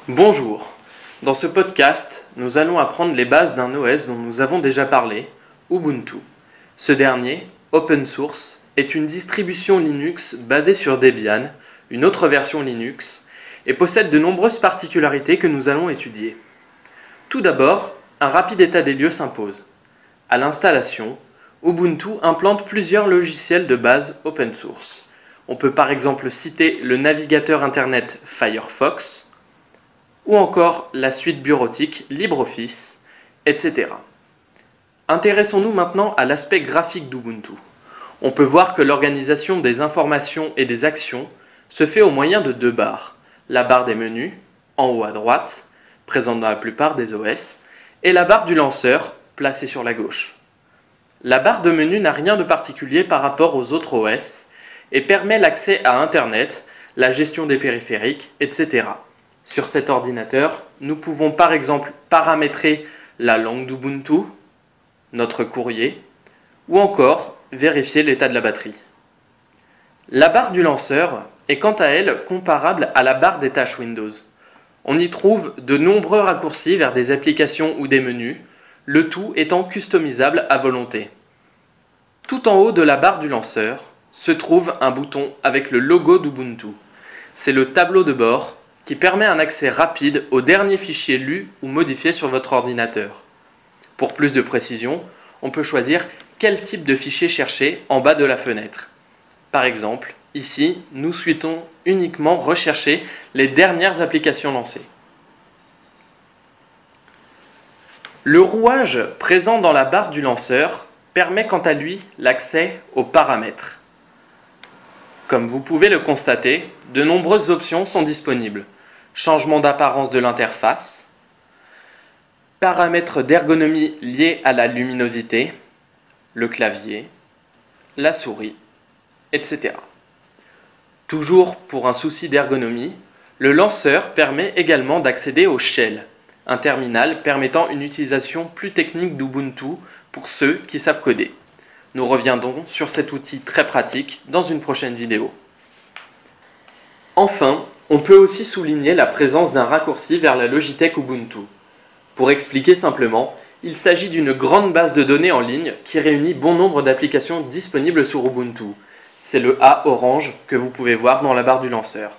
Bonjour, dans ce podcast, nous allons apprendre les bases d'un OS dont nous avons déjà parlé, Ubuntu. Ce dernier, open source, est une distribution Linux basée sur Debian, une autre version Linux, et possède de nombreuses particularités que nous allons étudier. Tout d'abord, un rapide état des lieux s'impose. À l'installation, Ubuntu implante plusieurs logiciels de base open source. On peut par exemple citer le navigateur internet Firefox, ou encore la suite bureautique LibreOffice, etc. Intéressons-nous maintenant à l'aspect graphique d'Ubuntu. On peut voir que l'organisation des informations et des actions se fait au moyen de deux barres. La barre des menus, en haut à droite, présente dans la plupart des OS, et la barre du lanceur, placée sur la gauche. La barre de menu n'a rien de particulier par rapport aux autres OS et permet l'accès à Internet, la gestion des périphériques, etc. Sur cet ordinateur, nous pouvons par exemple paramétrer la langue d'Ubuntu, notre courrier, ou encore vérifier l'état de la batterie. La barre du lanceur est quant à elle comparable à la barre des tâches Windows. On y trouve de nombreux raccourcis vers des applications ou des menus, le tout étant customisable à volonté. Tout en haut de la barre du lanceur se trouve un bouton avec le logo d'Ubuntu. C'est le tableau de bord qui permet un accès rapide aux derniers fichiers lus ou modifiés sur votre ordinateur. Pour plus de précision, on peut choisir quel type de fichier chercher en bas de la fenêtre. Par exemple, ici, nous souhaitons uniquement rechercher les dernières applications lancées. Le rouage présent dans la barre du lanceur permet quant à lui l'accès aux paramètres. Comme vous pouvez le constater, de nombreuses options sont disponibles. Changement d'apparence de l'interface, paramètres d'ergonomie liés à la luminosité, le clavier, la souris, etc. Toujours pour un souci d'ergonomie, le lanceur permet également d'accéder au shell, un terminal permettant une utilisation plus technique d'Ubuntu pour ceux qui savent coder. Nous reviendrons sur cet outil très pratique dans une prochaine vidéo. Enfin, on peut aussi souligner la présence d'un raccourci vers la Logitech Ubuntu. Pour expliquer simplement, il s'agit d'une grande base de données en ligne qui réunit bon nombre d'applications disponibles sur Ubuntu. C'est le A orange que vous pouvez voir dans la barre du lanceur.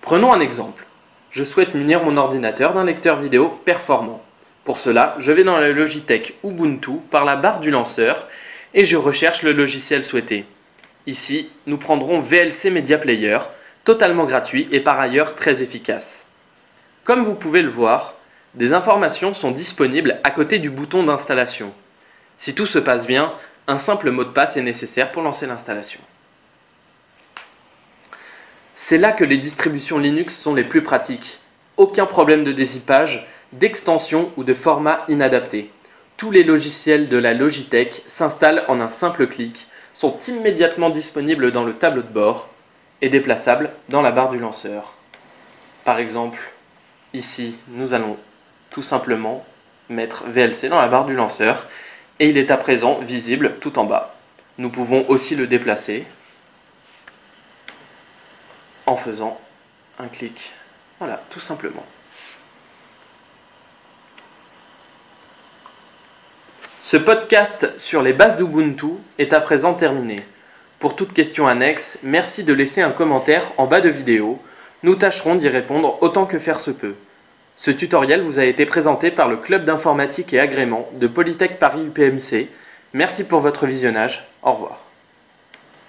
Prenons un exemple. Je souhaite munir mon ordinateur d'un lecteur vidéo performant. Pour cela, je vais dans la Logitech Ubuntu par la barre du lanceur et je recherche le logiciel souhaité. Ici, nous prendrons VLC Media Player, totalement gratuit et par ailleurs très efficace. Comme vous pouvez le voir, des informations sont disponibles à côté du bouton d'installation. Si tout se passe bien, un simple mot de passe est nécessaire pour lancer l'installation. C'est là que les distributions Linux sont les plus pratiques. Aucun problème de dézippage, d'extension ou de format inadapté. Tous les logiciels de la Logitech s'installent en un simple clic, sont immédiatement disponibles dans le tableau de bord et déplaçables dans la barre du lanceur. Par exemple, ici, nous allons tout simplement mettre VLC dans la barre du lanceur et il est à présent visible tout en bas. Nous pouvons aussi le déplacer en faisant un clic. Voilà, tout simplement. Ce podcast sur les bases d'Ubuntu est à présent terminé. Pour toute question annexe, merci de laisser un commentaire en bas de vidéo. Nous tâcherons d'y répondre autant que faire se peut. Ce tutoriel vous a été présenté par le Club d'informatique et agrément de Polytech Paris UPMC. Merci pour votre visionnage. Au revoir.